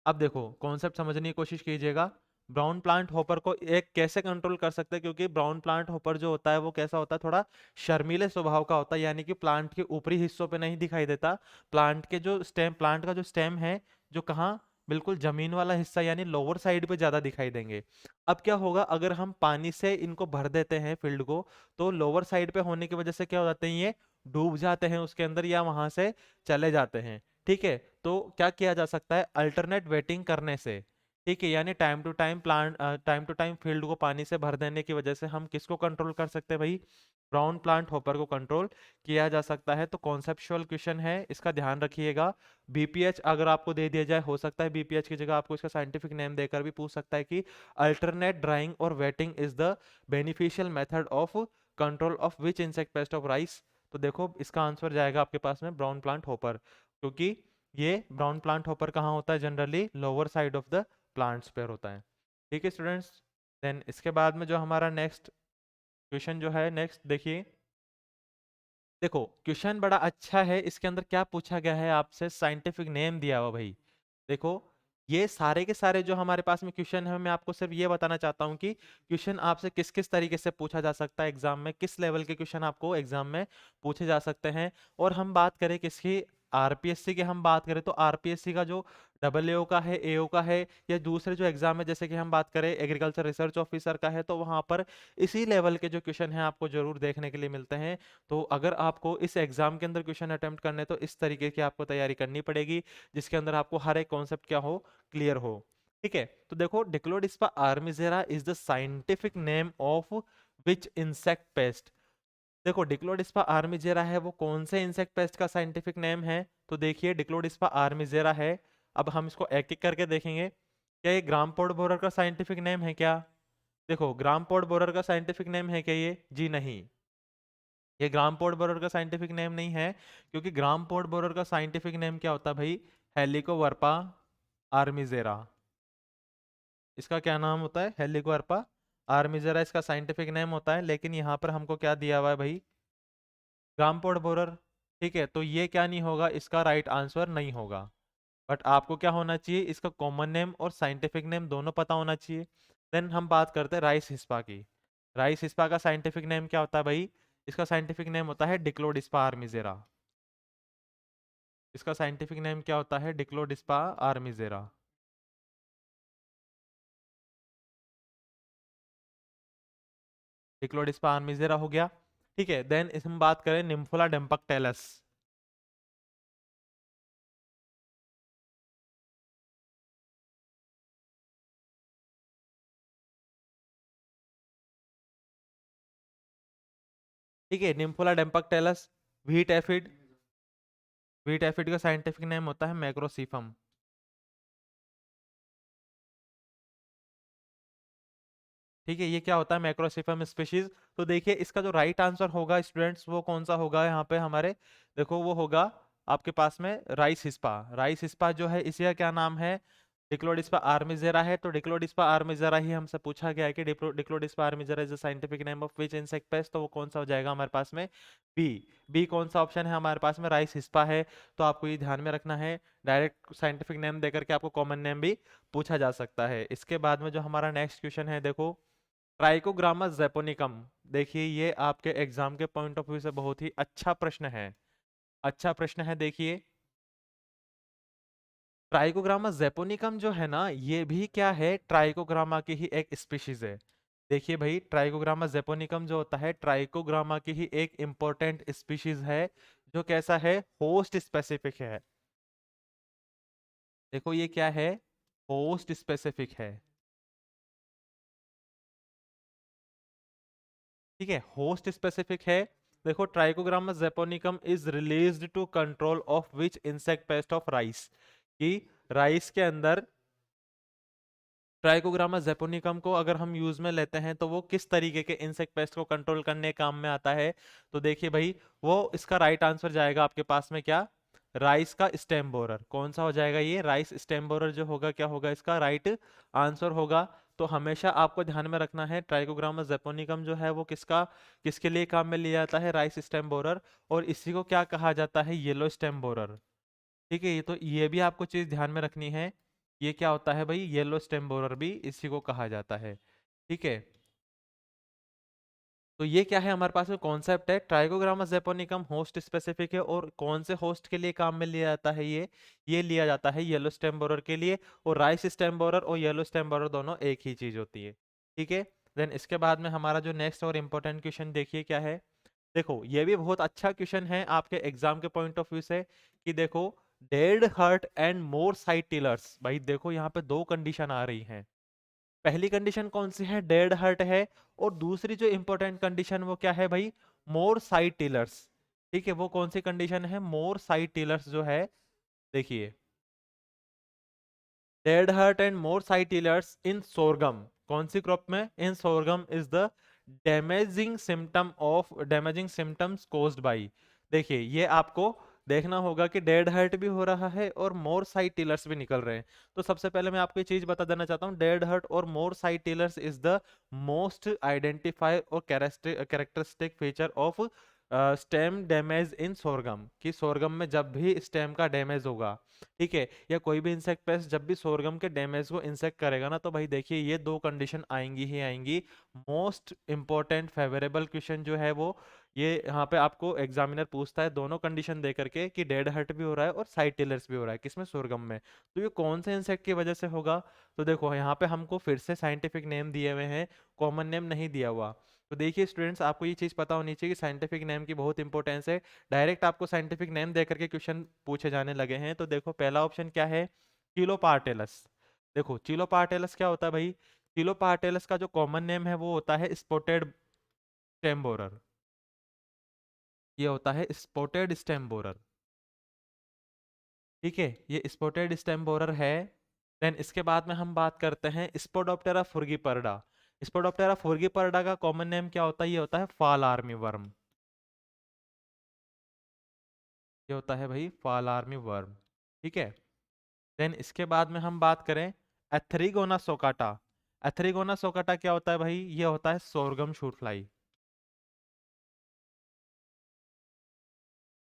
Speaker 1: अब देखो कॉन्सेप्ट समझने की कोशिश कीजिएगा। ब्राउन प्लांट होपर को एक कैसे कंट्रोल कर सकते हैं, क्योंकि ब्राउन प्लांट होपर जो होता है वो कैसा होता है, थोड़ा शर्मीले स्वभाव का होता है, यानी कि प्लांट के ऊपरी हिस्सों पे नहीं दिखाई देता। प्लांट के जो स्टेम, प्लांट का जो स्टेम है, जो कहाँ, बिल्कुल जमीन वाला हिस्सा यानी लोअर साइड पे ज्यादा दिखाई देंगे। अब क्या होगा, अगर हम पानी से इनको भर देते हैं फील्ड को, तो लोअर साइड पे होने की वजह से क्या हो जाते हैं, ये डूब जाते हैं उसके अंदर या वहां से चले जाते हैं। ठीक है, तो क्या किया जा सकता है, अल्टरनेट वेटिंग करने से। ठीक है, यानी time to time plant, time to time field को पानी से भर देने की वजह से हम किसको कंट्रोल कर सकते हैं भाई, ब्राउन प्लांट हॉपर को कंट्रोल किया जा सकता है। तो कॉन्सेप्चुअल क्वेश्चन है, इसका ध्यान रखिएगा। बीपीएच अगर आपको दे दिया जाए, हो सकता है बीपीएच की जगह आपको इसका साइंटिफिक नेम देकर भी पूछ सकता है कि अल्टरनेट ड्राइंग और waiting is the beneficial method of control of which insect pest of rice. तो देखो इसका आंसर जाएगा आपके पास में ब्राउन प्लांट हॉपर, क्योंकि ये ब्राउन प्लांट हॉपर कहाँ होता है, generally lower side of the plants पर होता है। ठीक है स्टूडेंट्स, देन इसके बाद में जो हमारा नेक्स्ट क्वेश्चन जो है, नेक्स्ट देखिए। देखो क्वेश्चन बड़ा अच्छा है, इसके अंदर क्या पूछा गया है आपसे, साइंटिफिक नेम दिया हुआ भाई। देखो ये सारे के सारे जो हमारे पास में क्वेश्चन है, मैं आपको सिर्फ ये बताना चाहता हूँ कि क्वेश्चन आपसे किस किस तरीके से पूछा जा सकता है एग्जाम में, किस लेवल के क्वेश्चन आपको एग्जाम में पूछे जा सकते हैं। और हम बात करें किसकी, आरपीएससी की हम बात करें तो आरपीएससी का जो डबल एओ का है, एओ का है, या दूसरे जो एग्जाम है जैसे कि हम बात करें एग्रीकल्चर रिसर्च ऑफिसर का है, तो वहां पर इसी लेवल के जो क्वेश्चन है आपको जरूर देखने के लिए मिलते हैं। तो अगर आपको इस एग्जाम के अंदर क्वेश्चन अटेम्प्ट करने, तो इस तरीके की आपको तैयारी करनी पड़ेगी जिसके अंदर आपको हर एक कॉन्सेप्ट क्या हो, क्लियर हो। ठीक है, तो देखो Dicladispa armigera is the scientific name of which insect paste. देखो डिक्लोडिस्पा आर्मिजेरा है वो कौन से इंसेक्ट पेस्ट का साइंटिफिक नेम है, तो देखिए डिक्लोडिस्पा आर्मिजेरा है। अब हम इसको एक एक करके देखेंगे। क्या ये ग्राम पोर्ट बोरर का साइंटिफिक नेम है क्या? देखो ग्राम पोर्ट बोरर का साइंटिफिक नेम है क्या ये? जी नहीं, ये ग्राम पोर्ट बोरर का साइंटिफिक नेम नहीं है, क्योंकि ग्राम पोर्ट बोरर का साइंटिफिक नेम क्या होता है भाई, हेलिकोवर्पा आर्मिजेरा। इसका क्या नाम होता है, हेलिकोवर्पा आर्मिजेरा इसका साइंटिफिक नेम होता है। लेकिन यहाँ पर हमको क्या दिया हुआ है भाई, ग्राम पोर्ट बोरर। ठीक है, तो ये क्या नहीं होगा, इसका राइट आंसर नहीं होगा। बट आपको क्या होना चाहिए, इसका कॉमन नेम और साइंटिफिक नेम दोनों पता होना चाहिए। देन हम बात करते हैं राइस हिस्पा की। राइस हिस्पा का साइंटिफिक नेम क्या होता है भाई, इसका साइंटिफिक नेम होता है डिक्लोडिस्पा आर्मिजेरा। इसका साइंटिफिक नेम क्या होता है, डिक्लोडिस्पा आर्मिजेरा। डिक्लोडिस्पा आर्मिजेरा हो गया। ठीक है, देन इस हम बात करें निम्फोला डेम्पक्टेलस। ठीक है, निम्फोला डेम्पक्टेलस, व्हीट एफिड, व्हीट एफिड का साइंटिफिक नेम होता है मैक्रोसीफम। ठीक है, ये क्या होता है, मैक्रोसिफम स्पीशीज। तो देखिए इसका जो राइट आंसर होगा स्टूडेंट्स, वो कौन सा होगा यहाँ पे हमारे, देखो वो होगा आपके पास में राइस हिस्पा। राइस हिस्पा जो है इसी का क्या नाम है, डिक्लोडिस्पा आर्मिजेरा है। तो डिक्लोडिस्पा आर्मिजेरा ही हमसे पूछा गया है कि Dicladispa armigera is the scientific name of which insect paste, तो वो कौन सा हो जाएगा हमारे पास में, बी। बी कौन सा ऑप्शन है हमारे पास में, राइस हिस्पा है। तो आपको ये ध्यान में रखना है, डायरेक्ट साइंटिफिक नेम देकर के आपको कॉमन नेम भी पूछा जा सकता है। इसके बाद में जो हमारा नेक्स्ट क्वेश्चन है, देखो ट्राइकोग्रामा ज़ेपोनिकम। देखिए ये आपके एग्जाम के पॉइंट ऑफ व्यू से बहुत ही अच्छा प्रश्न है, अच्छा प्रश्न है। देखिए ट्राइकोग्रामा ज़ेपोनिकम जो है ना, ये भी क्या है, ट्राइकोग्रामा की ही एक स्पीशीज है। देखिए भाई ट्राइकोग्रामा ज़ेपोनिकम जो होता है, ट्राइकोग्रामा की ही एक इंपॉर्टेंट स्पीशीज है, जो कैसा है, होस्ट स्पेसिफिक है। देखो ये क्या है, होस्ट स्पेसिफिक है। ठीक है, होस्ट स्पेसिफिक है। देखो Trichogramma japonicum is released to control of which insect pest of rice, कि राइस के अंदर ट्राइकोग्रामा ज़ेपोनिकम को अगर हम यूज में लेते हैं तो वो किस तरीके के इंसेक्ट पेस्ट को कंट्रोल करने काम में आता है। तो देखिए भाई वो इसका राइट आंसर जाएगा आपके पास में क्या, राइस का स्टेम बोरर। कौन सा हो जाएगा ये, राइस स्टेम बोरर जो होगा, क्या होगा इसका राइट आंसर होगा। तो हमेशा आपको ध्यान में रखना है, ट्राइकोग्रामा ज़ेपोनिकम जो है वो किसका, किसके लिए काम में लिया जाता है, राइस स्टेम बोरर। और इसी को क्या कहा जाता है, येलो स्टेम बोरर। ठीक है, ये तो ये भी आपको चीज ध्यान में रखनी है, ये क्या होता है भाई, येलो स्टेम बोरर भी इसी को कहा जाता है। ठीक है, तो ये क्या है हमारे पास में कॉन्सेप्ट है, ट्राइकोग्रामा ज़ेपोनिकम होस्ट स्पेसिफिक है। और कौन से होस्ट के लिए काम में लिया जाता है ये लिया जाता है येलो स्टेम बोरर के लिए। और राइस स्टेम बोरर और येलो स्टेम बोरर दोनों एक ही चीज होती है। ठीक है, देन इसके बाद में हमारा जो नेक्स्ट और इम्पोर्टेंट क्वेश्चन देखिए क्या है। देखो ये भी बहुत अच्छा क्वेश्चन है आपके एग्जाम के पॉइंट ऑफ व्यू से, कि देखो dead heart and more site tillers. भाई देखो यहाँ पे दो कंडीशन आ रही हैं। पहली कंडीशन कौन सी है, डेड हर्ट है। और दूसरी जो इंपॉर्टेंट कंडीशन वो क्या है भाई, मोर साइड टिलर्स। ठीक है, वो कौन सी कंडीशन है, मोर साइड टिलर्स जो है, देखिए, dead heart and more side tillers in sorghum, कौन सी क्रॉप में, in sorghum is the damaging symptoms caused by. देखिए ये आपको देखना होगा कि डेड हर्ट भी हो रहा है और मोर साइड टिलर्स भी निकल रहे हैं। तो सबसे पहले मैं आपको ये चीज बता देना चाहता हूँ, डेड हर्ट और more side tillers is the most identify और characteristic feature of stem damage in sorghum, कि सोरगम में जब भी स्टेम का डैमेज होगा, ठीक है, या कोई भी इंसेक्ट पेस्ट जब भी सोरगम के डैमेज को इंसेक्ट करेगा ना, तो भाई देखिए ये दो कंडीशन आएंगी ही आएंगी। मोस्ट इंपॉर्टेंट फेवरेबल क्वेश्चन जो है वो ये यहाँ पे आपको एग्जामिनर पूछता है दोनों कंडीशन दे करके, कि डेड हर्ट भी हो रहा है और साइड टिलर्स भी हो रहा है, किसमें, सोरगम में। तो ये कौन से इंसेक्ट की वजह से होगा, तो देखो यहाँ पे हमको फिर से साइंटिफिक नेम दिए हुए हैं, कॉमन नेम नहीं दिया हुआ। तो देखिए स्टूडेंट्स, आपको ये चीज पता होनी चाहिए कि साइंटिफिक नेम की बहुत इंपॉर्टेंस है। डायरेक्ट आपको साइंटिफिक नेम दे करके क्वेश्चन पूछे जाने लगे हैं। तो देखो पहला ऑप्शन क्या है, चिलोपार्टेलस। देखो चिलोपार्टेलस क्या होता है भाई, चिलोपार्टेलस का जो कॉमन नेम है वो होता है स्पॉटेड स्टेम बोरर, ये होता है स्पॉटेड स्टेम बोरर। ठीक है, ये स्पॉटेड स्टेम बोरर है। देन इसके बाद में हम बात करते हैं स्पोडोप्टेरा फुर्गीपर्डा। स्पोडोप्टेरा फुर्गीपर्डा का कॉमन नेम क्या होता है, ये होता है फॉल आर्मी वर्म, ये होता है भाई फॉल आर्मी वर्म। ठीक है, देन इसके बाद में हम बात करें एथरीगोना सोकाटा। एथरीगोना सोकाटा क्या होता है भाई, ये होता है सोरगम शूट फ्लाई।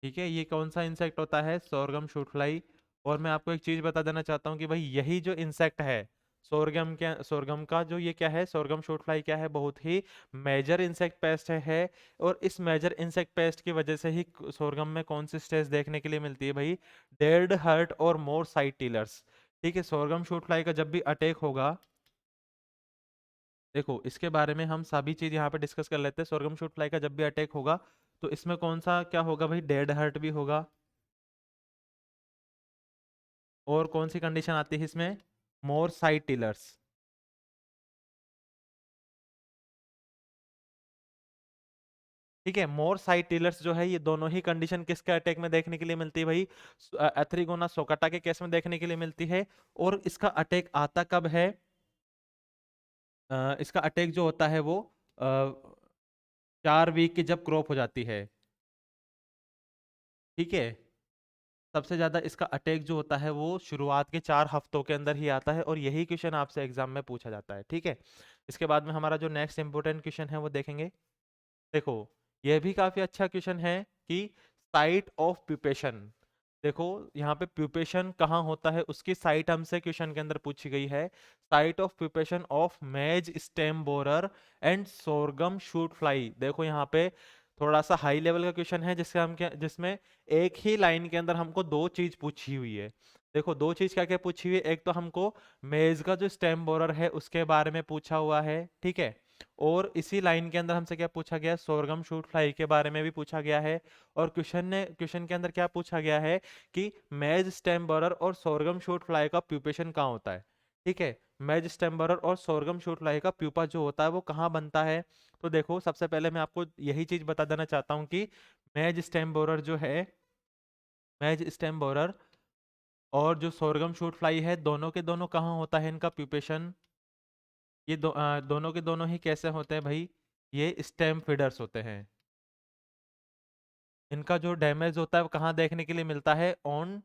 Speaker 1: ठीक है, ये कौन सा इंसेक्ट होता है, सोरगम शूट फ्लाई। और मैं आपको एक चीज बता देना चाहता हूँ कि भाई यही जो इंसेक्ट है, सोरगम का जो ये क्या है, सोरगम शूट फ्लाई क्या है, बहुत ही मेजर इंसेक्ट पेस्ट है। और इस मेजर इंसेक्ट पेस्ट की वजह से ही सोरगम में कौन सी स्टेज देखने के लिए मिलती है भाई, डेड हर्ट और मोर साइड टिलर्स। ठीक है, सोरगम शूट फ्लाई का जब भी अटैक होगा, देखो इसके बारे में हम सभी चीज यहाँ पे डिस्कस कर लेते हैं। सोरगम शूट फ्लाई का जब भी अटैक होगा तो इसमें कौन सा क्या होगा भाई, डेड हर्ट भी होगा। और कौन सी कंडीशन आती है इसमें, मोर साइड टिलर्स। ठीक है, मोर साइड टिलर्स जो है, ये दोनों ही कंडीशन किसके अटैक में देखने के लिए मिलती है भाई, एथ्रिगोना सोकाटा के केस में देखने के लिए मिलती है। और इसका अटैक आता कब है, इसका अटैक जो होता है वो 4 वीक की जब क्रॉप हो जाती है। ठीक है, सबसे ज्यादा इसका अटैक जो होता है वो शुरुआत के 4 हफ्तों के अंदर ही आता है, और यही क्वेश्चन आपसे एग्जाम में पूछा जाता है। ठीक है, इसके बाद में हमारा जो नेक्स्ट इंपोर्टेंट क्वेश्चन है वो देखेंगे। देखो यह भी काफी अच्छा क्वेश्चन है कि साइट ऑफ प्यूपेशन। देखो यहाँ पे प्यूपेशन कहाँ होता है उसकी साइट हमसे क्वेश्चन के अंदर पूछी गई है। Site of pupation of maize stem borer and sorghum shoot fly. देखो यहाँ पे थोड़ा सा हाई लेवल का क्वेश्चन है, जिससे हम क्या, जिसमें एक ही लाइन के अंदर हमको दो चीज पूछी हुई है। देखो दो चीज क्या क्या पूछी हुई है, एक तो हमको मेज का जो स्टेम बोरर है उसके बारे में पूछा हुआ है, ठीक है, और इसी लाइन के अंदर हमसे क्या पूछा गया है, सोरगम शूट फ्लाई के बारे में भी पूछा गया है। और क्वेश्चन के अंदर क्या पूछा गया है कि मेज स्टेम बोरर और सोरगम शूट फ्लाई का प्यूपेशन कहाँ होता है। ठीक है, मेज स्टेम बोरर और सोरगम शूट फ्लाई का प्यूपा जो होता है वो कहाँ बनता है। तो देखो सबसे पहले मैं आपको यही चीज बता देना चाहता हूँ कि मेज स्टेम बोरर जो है, मेज स्टेम बोरर और जो सोरगम शूट फ्लाई है, दोनों के दोनों कहाँ होता है इनका प्यूपेशन, ये दोनों के दोनों ही कैसे होते हैं भाई, ये स्टेम फीडर्स होते हैं। इनका जो डैमेज होता है वो कहाँ देखने के लिए मिलता है, ऑन,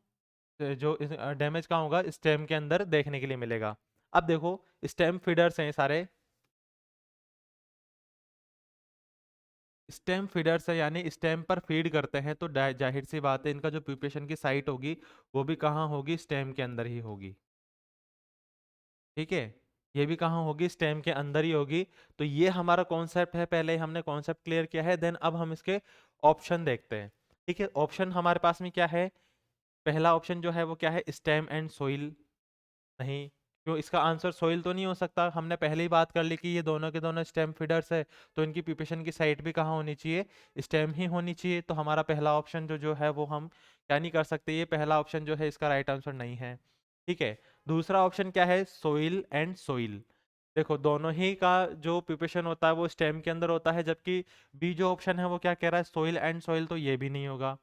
Speaker 1: जो डैमेज कहाँ होगा, स्टेम के अंदर देखने के लिए मिलेगा। अब देखो स्टेम फीडर्स हैं सारे, स्टेम फीडर्स है यानी स्टेम पर फीड करते हैं, तो जाहिर सी बात है इनका जो प्यूपेशन की साइट होगी वो भी कहाँ होगी, स्टेम के अंदर ही होगी। ठीक है, ये भी कहाँ होगी, स्टेम के अंदर ही होगी। तो ये हमारा कॉन्सेप्ट है, पहले हमने कॉन्सेप्ट क्लियर किया है, देन अब हम इसके ऑप्शन देखते हैं। ठीक है, ऑप्शन हमारे पास में क्या है, पहला ऑप्शन जो है वो क्या है, स्टेम एंड सोइल। नहीं, क्यों, इसका आंसर सोइल तो नहीं हो सकता, हमने पहले ही बात कर ली कि ये दोनों के दोनों स्टेम फीडर्स है, तो इनकी प्यूपेशन की साइट भी कहाँ होनी चाहिए, स्टेम ही होनी चाहिए। तो हमारा पहला ऑप्शन जो जो है वो हम क्या नहीं कर सकते, ये पहला ऑप्शन जो है इसका राइट आंसर नहीं है। ठीक है, दूसरा ऑप्शन क्या है, सोइल एंड सोइल। देखो दोनों ही का जो प्रिपरेशन होता है वो स्टेम के अंदर होता है, जबकि बी जो ऑप्शन है वो क्या कह रहा है, सोइल एंड सोइल, तो ये भी नहीं होगा।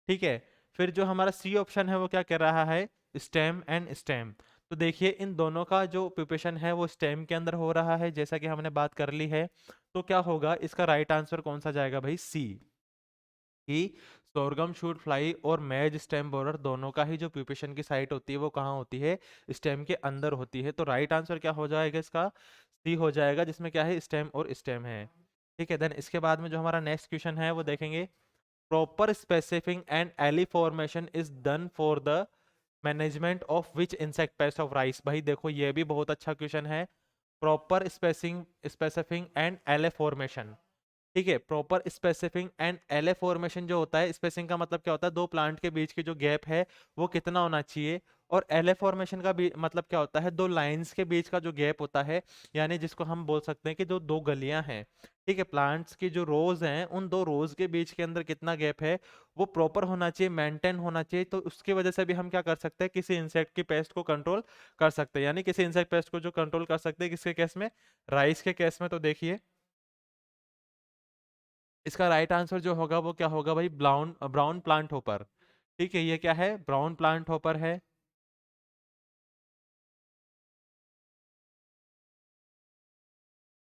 Speaker 1: ठीक है, फिर जो हमारा सी ऑप्शन है वो क्या कह रहा है, स्टेम एंड स्टेम। तो देखिए इन दोनों का जो प्रिपरेशन है वो स्टेम के अंदर हो रहा है, जैसा कि हमने बात कर ली है। तो क्या होगा, इसका राइट आंसर कौन सा जाएगा भाई, सी, कि सोरगम शूट फ्लाई और मैज स्टेम बोरर दोनों का ही जो प्रिपरेशन की साइट होती है वो कहाँ होती है, स्टेम के अंदर होती है। तो राइट आंसर क्या हो जाएगा इसका, सी हो जाएगा, जिसमें क्या है, स्टेम और स्टेम है। ठीक है, देन इसके बाद में जो हमारा नेक्स्ट क्वेश्चन है वो देखेंगे, proper specifying and alley formation is done for the management of which insect pest of rice. भाई देखो ये भी बहुत अच्छा क्वेश्चन है, proper spacing specifying and alley formation. ठीक है, proper specifying and alley formation जो होता है, स्पेसिंग का मतलब क्या होता है, दो प्लांट के बीच की जो गैप है वो कितना होना चाहिए, और एले फॉर्मेशन का भी मतलब क्या होता है, दो लाइंस के बीच का जो गैप होता है, यानी जिसको हम बोल सकते हैं कि जो दो गलियां हैं, ठीक है, प्लांट्स की जो रोज हैं उन दो रोज के बीच के अंदर कितना गैप है, वो प्रॉपर होना चाहिए, मेंटेन होना चाहिए। तो उसकी वजह से भी हम क्या कर सकते हैं, किसी इंसेक्ट की पेस्ट को कंट्रोल कर सकते हैं, यानी किसी इंसेक्ट पेस्ट को जो कंट्रोल कर सकते हैं, किसके केस में, राइस के केस में। तो देखिए इसका राइट आंसर जो होगा वो क्या होगा भाई, ब्राउन ब्राउन प्लांट होपर। ठीक है, ये क्या है, ब्राउन प्लांट होपर है।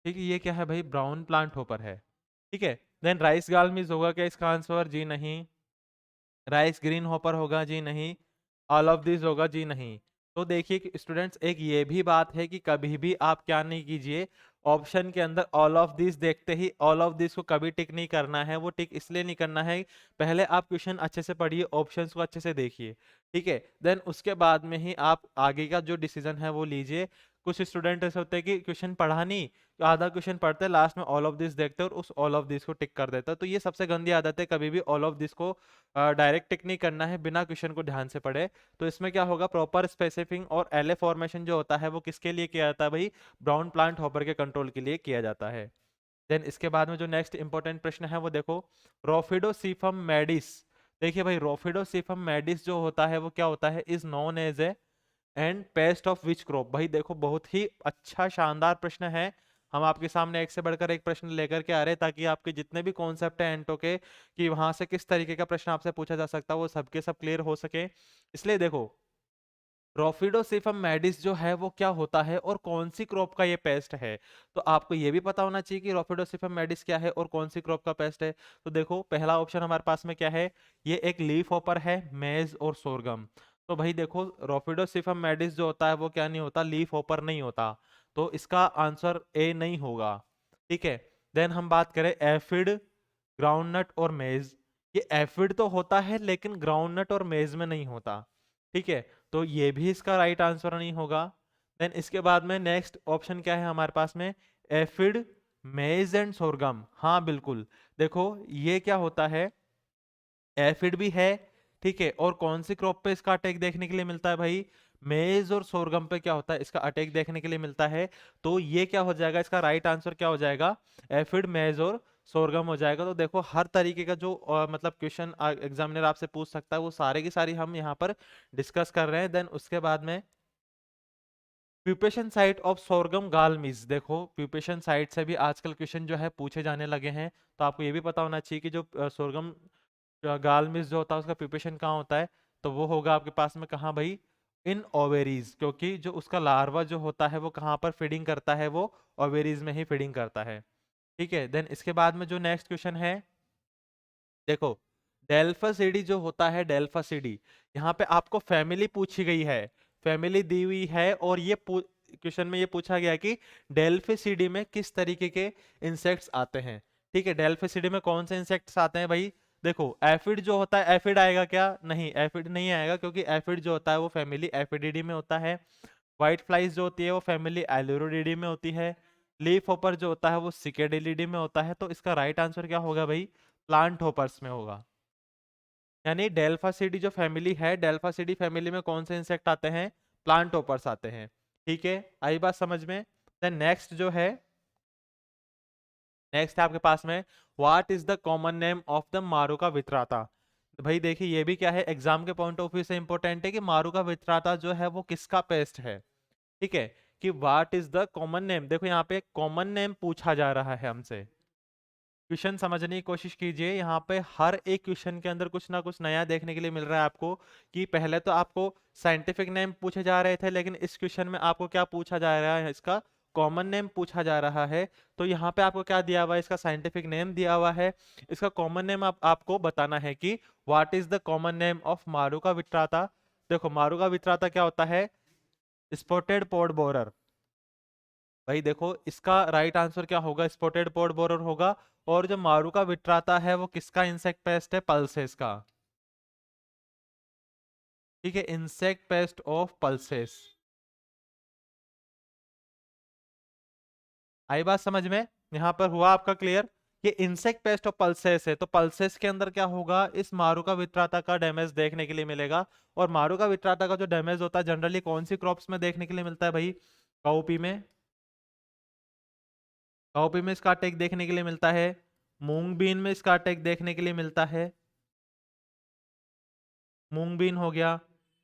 Speaker 1: ठीक है, ये क्या है भाई, ब्राउन प्लांट होपर है। ठीक है, देन राइस गालमीज होगा क्या इसका आंसर, जी नहीं। राइस ग्रीन हॉपर होगा, जी नहीं। ऑल ऑफ दिस होगा, जी नहीं। तो देखिए स्टूडेंट्स, एक ये भी बात है कि कभी भी आप क्या नहीं कीजिए, ऑप्शन के अंदर ऑल ऑफ दिस देखते ही ऑल ऑफ दिस को कभी टिक नहीं करना है। वो टिक इसलिए नहीं करना है, पहले आप क्वेश्चन अच्छे से पढ़िए, ऑप्शंस को अच्छे से देखिए। ठीक है, देन उसके बाद में ही आप आगे का जो डिसीजन है वो लीजिए। कुछ स्टूडेंट ऐसे होते हैं कि क्वेश्चन पढ़ा नहीं, तो आधा क्वेश्चन पढ़ते हैं, लास्ट में ऑल ऑफ दिस देखते हैं और उस ऑल ऑफ दिस को टिक कर देता है। तो ये सबसे गंदी आदत है, कभी भी ऑल ऑफ दिस को डायरेक्ट टिक नहीं करना है बिना क्वेश्चन को ध्यान से पढ़े। तो इसमें क्या होगा, प्रॉपर स्पेसिफिंग और एले फॉर्मेशन जो होता है वो किसके लिए किया जाता है भाई, ब्राउन प्लांट हॉपर के कंट्रोल के लिए किया जाता है। देन इसके बाद में जो नेक्स्ट इंपॉर्टेंट प्रश्न है वो देखो, रोफिडोसिफम मैडिस। देखिए भाई रोफिडोसिफम मैडिस जो होता है वो क्या होता है, is known as a and pest of which crop. भाई देखो बहुत ही अच्छा शानदार प्रश्न है, हम आपके सामने एक से बढ़कर एक प्रश्न लेकर के आ रहे हैं, ताकि आपके जितने भी कॉन्सेप्ट हैं एंटो के, कि वहां से किस तरीके का प्रश्न आपसे पूछा जा सकता है वो सबके सब क्लियर हो सके। इसलिए देखो, रोफिडोसिफम मैडिस जो है वो क्या होता है और कौन सी क्रॉप का ये पेस्ट है। तो आपको ये भी पता होना चाहिए कि रोफिडोसिफम मैडिस क्या है और कौन सी क्रॉप का पेस्ट है। तो देखो पहला ऑप्शन हमारे पास में क्या है, ये एक लीफ हॉपर है, मेज और सोरगम। तो भाई देखो रोफिडोसिफम मैडिस जो होता है वो क्या नहीं होता, लीफ हॉपर नहीं होता। तो इसका आंसर ए नहीं होगा। ठीक है, देन हम बात करें एफिड, ग्राउंडनट और मेज। ये एफिड तो होता है लेकिन ग्राउंडनट और मेज में नहीं होता। ठीक है, तो ये भी इसका राइट आंसर नहीं होगा। देन इसके बाद में नेक्स्ट ऑप्शन क्या है हमारे पास में, एफिड, मेज एंड सोरगम। हाँ बिल्कुल, देखो ये क्या होता है, एफिड भी है, ठीक है, और कौन सी क्रॉप पे इसका अटैक देखने के लिए मिलता है भाई, मेज और सोरगम पे क्या होता है, इसका अटैक देखने के लिए मिलता है। तो ये क्या हो जाएगा, इसका राइट आंसर क्या हो जाएगा, एफिड, मेज और सोरगम हो जाएगा। तो देखो हर तरीके का जो मतलब क्वेश्चन एग्जामिनर आपसे पूछ सकता है वो सारे की सारी हम यहाँ पर डिस्कस कर रहे हैं। देन उसके बाद में प्यूपेशन साइट ऑफ सोरगम गालमीज। देखो प्यूपेशन साइट से भी आजकल क्वेश्चन जो है पूछे जाने लगे हैं। तो आपको ये भी पता होना चाहिए कि जो सोरगम गालमिस जो होता है उसका प्रिपरेशन कहाँ होता है, तो वो होगा आपके पास में कहाँ भाई, इन ओवेरीज, क्योंकि जो उसका लार्वा जो होता है वो कहाँ पर फीडिंग करता है, वो ओवेरीज में ही फीडिंग करता है। ठीक है, देन इसके बाद में जो नेक्स्ट क्वेश्चन है, देखो डेल्फासिडी जो होता है, डेल्फासिडी, यहाँ पे आपको फैमिली पूछी गई है, फैमिली दी हुई है, और ये क्वेश्चन में ये पूछा गया कि डेल्फिसिडी में किस तरीके के इंसेक्ट्स आते हैं। ठीक है, डेल्फिसिडी में कौन से इंसेक्ट्स आते हैं भाई, देखो एफिड जो होता है, एफिड आएगा क्या, नहीं एफिड नहीं आएगा, क्योंकि एफिड जो होता है वो फैमिली एफिडिडी में होता है। व्हाइट फ्लाइज जो होती है वो फैमिली एलुरोडिडी में होती है। लीफ होपर जो होता है वो सिकेडिलिडी में होता है। तो इसका राइट आंसर क्या होगा भाई, प्लांट होपर्स में होगा। यानी डेल्फासिडी जो फैमिली है, डेल्फासिडी फैमिली में कौन से इंसेक्ट आते हैं, प्लांट होपर्स आते हैं। ठीक है, आई बात समझ में। देन नेक्स्ट जो है, नेक्स्ट है आपके पास में, what is the common name of the Maruca vitrata. तो भाई देखिए ये भी क्या है, एग्जाम के पॉइंट ऑफ व्यू से इंपॉर्टेंट है कि मारुका वित्राता जो है वो किसका पेस्ट है। ठीक है, कि what is the common name. देखो यहाँ पे कॉमन नेम पूछा जा रहा है हमसे। क्वेश्चन समझने की कोशिश कीजिए, यहाँ पे हर एक क्वेश्चन के अंदर कुछ ना कुछ नया देखने के लिए मिल रहा है आपको। कि पहले तो आपको साइंटिफिक नेम पूछे जा रहे थे, लेकिन इस क्वेश्चन में आपको क्या पूछा जा रहा है, इसका कॉमन नेम पूछा जा रहा है। तो यहाँ पे आपको क्या दिया हुआ है, इसका साइंटिफिक नेम दिया हुआ है, इसका कॉमन नेम आपको बताना है कि what is the common name of Maruca vitrata. देखो मारुका विट्राता क्या होता है, स्पॉटेड पॉड बोरर। भाई देखो इसका राइट आंसर क्या होगा, स्पॉटेड पॉड बोरर होगा। और जो मारुका विट्राता है वो किसका इंसेक्ट पेस्ट है, पल्सेस का। ठीक है, इंसेक्ट पेस्ट ऑफ पल्सेस। आई बात समझ में, यहां पर हुआ आपका क्लियर। ये इंसेक्ट पेस्ट ऑफ पल्सेस है, तो पल्सेस के अंदर क्या होगा, इस मारुका विट्राता का डैमेज देखने के लिए मिलेगा। और मारुका विट्राता का जो डैमेज होता है जनरली कौन सी क्रॉप्स में देखने के लिए मिलता है भाई, काउपी में। काउपी में इसका अटैक देखने के लिए मिलता है, मूंग बीन में इसका अटैक देखने के लिए मिलता है। मूंग बीन हो गया,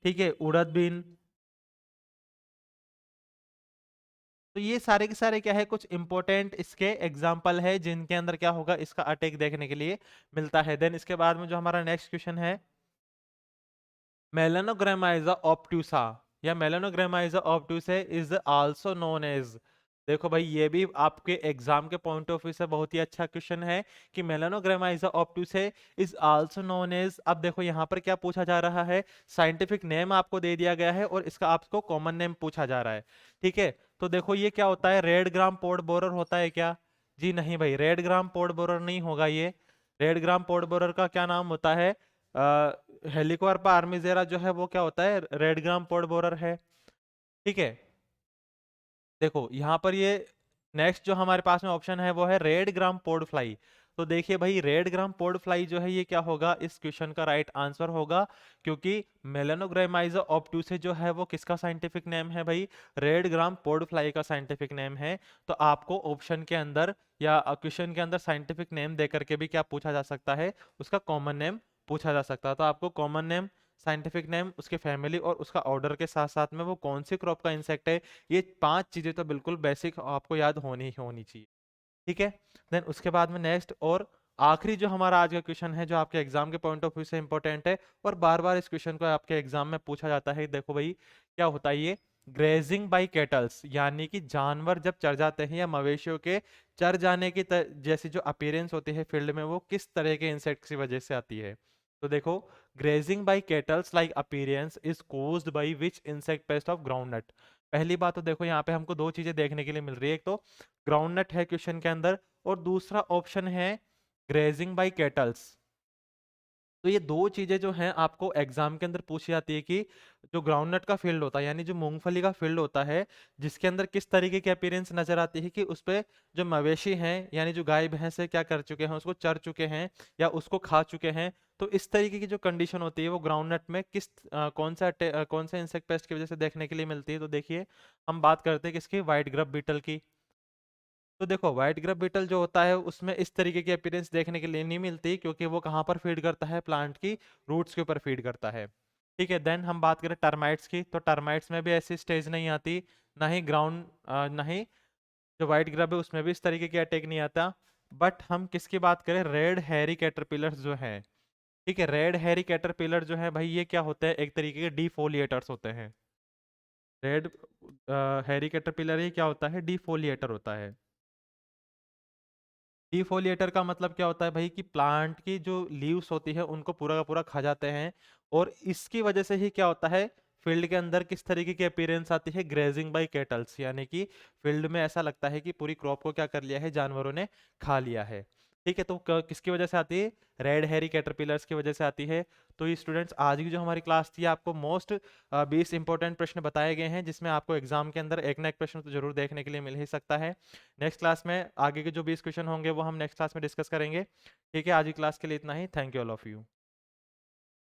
Speaker 1: ठीक है, उड़द बीन। तो ये सारे के सारे क्या है, कुछ इंपॉर्टेंट इसके एग्जाम्पल है जिनके अंदर क्या होगा, इसका अटैक देखने के लिए मिलता है। देन इसके बाद में जो हमारा नेक्स्ट क्वेश्चन है, मेलानोग्रामाइजा ऑब्ट्यूसा या मेलानोग्रामाइजा ऑब्ट्यूसा इज आल्सो नोन एज। देखो भाई ये भी आपके एग्जाम के पॉइंट ऑफ व्यू से बहुत ही अच्छा क्वेश्चन है कि मेलानोग्रामाइजा ऑब्ट्यूसा इज आल्सो नोन एज। अब देखो यहाँ पर क्या पूछा जा रहा है, साइंटिफिक नेम आपको दे दिया गया है और इसका आपको कॉमन नेम पूछा जा रहा है। ठीक है, तो देखो ये क्या होता है, रेड ग्राम पॉड बोरर होता है क्या, जी नहीं भाई, रेड ग्राम पॉड बोरर नहीं होगा ये। रेड ग्राम पॉड बोरर का क्या नाम होता है, हेलिकोर्पा आर्मिजेरा जो है वो क्या होता है, रेड ग्राम पॉड बोरर है। ठीक है, देखो यहाँ पर ये नेक्स्ट जो हमारे पास में ऑप्शन है वो है रेड ग्राम पोर्ड फ्लाई। तो देखिए भाई रेड ग्राम पोर्ड फ्लाई जो है ये क्या होगा, इस क्वेश्चन का राइट आंसर होगा। क्योंकि मेलानोग्रामाइजा ऑब्ट्यूसा जो है वो किसका साइंटिफिक नेम है भाई, रेड ग्राम पोर्ड फ्लाई का साइंटिफिक नेम है। तो आपको ऑप्शन के अंदर या क्वेश्चन के अंदर साइंटिफिक नेम दे करके भी क्या पूछा जा सकता है, उसका कॉमन नेम पूछा जा सकता है। तो आपको कॉमन नेम, साइंटिफिक नेम, उसके फैमिली और उसका ऑर्डर के साथ साथ में वो कौन सी क्रॉप का इंसेक्ट है, ये 5 चीजें तो बिल्कुल बेसिक आपको याद होनी ही होनी चाहिए। ठीक है, देन उसके बाद में नेक्स्ट और आखिरी जो हमारा आज का क्वेश्चन है जो आपके एग्जाम के पॉइंट ऑफ व्यू से इंपॉर्टेंट है और बार बार इस क्वेश्चन को आपके एग्जाम में पूछा जाता है। देखो भाई क्या होता है ये, ग्रेजिंग बाई कैटल्स, यानी कि जानवर जब चर जाते हैं या मवेशियों के चर जाने की जैसी जो अपीयरेंस होती है फील्ड में, वो किस तरह के इंसेक्ट की वजह से आती है। तो देखो grazing by kettles like appearance is caused by which insect pest of groundnut. पहली बात तो देखो यहाँ पे हमको दो चीजें देखने के लिए मिल रही है, एक तो ग्राउंडनट है क्वेश्चन के अंदर और दूसरा ऑप्शन है ग्रेजिंग बाय कैटल्स। तो ये दो चीजें जो हैं आपको एग्जाम के अंदर पूछी जाती है कि जो ग्राउंडनट का फील्ड होता है यानी जो मूंगफली का फील्ड होता है, जिसके अंदर किस तरीके की अपीयरेंस नजर आती है कि उस पे जो मवेशी हैं यानी जो गाय भैंस है क्या कर चुके हैं, उसको चर चुके हैं या उसको खा चुके हैं। तो इस तरीके की जो कंडीशन होती है वो ग्राउंडनट में किस कौन से इंसेक्ट पेस्ट की वजह से देखने के लिए मिलती है। तो देखिए हम बात करते हैं किसकी, व्हाइट ग्रब बीटल की। तो देखो व्हाइट ग्रब बीटल जो होता है उसमें इस तरीके की अपीयरेंस देखने के लिए नहीं मिलती, क्योंकि वो कहाँ पर फीड करता है, प्लांट की रूट्स के ऊपर फीड करता है। ठीक है, देन हम बात करें टर्माइट्स की, तो टर्माइट्स में भी ऐसी स्टेज नहीं आती, ना ही ग्राउंड ना ही जो व्हाइट ग्रब है उसमें भी इस तरीके की अटैक नहीं आता। बट हम किसकी बात करें, रेड हैरी कैटरपिलर्स जो है। ठीक है, रेड हैरी कैटरपिलर जो है भाई ये क्या होते हैं, एक तरीके के डिफोलिएटर्स होते हैं। रेड हैरी कैटरपिलर ये क्या होता है, डिफोलिएटर होता है। डिफोलिएटर का मतलब क्या होता है भाई कि प्लांट की जो लीव्स होती है उनको पूरा का पूरा खा जाते हैं। और इसकी वजह से ही क्या होता है, फील्ड के अंदर किस तरीके की अपीयरेंस आती है, ग्रेजिंग बाय कैटल्स, यानी कि फील्ड में ऐसा लगता है कि पूरी क्रॉप को क्या कर लिया है, जानवरों ने खा लिया है। ठीक है, तो किसकी वजह से आती है, रेड हेरी कैटरपिलर्स की वजह से आती है। तो ये स्टूडेंट्स आज की जो हमारी क्लास थी आपको मोस्ट 20 इंपॉर्टेंट प्रश्न बताए गए हैं, जिसमें आपको एग्जाम के अंदर एक ना एक प्रश्न तो जरूर देखने के लिए मिल ही सकता है। नेक्स्ट क्लास में आगे के जो 20 क्वेश्चन होंगे वो हम नेक्स्ट क्लास में डिस्कस करेंगे। ठीक है, आज की क्लास के लिए इतना ही। Thank you all of you.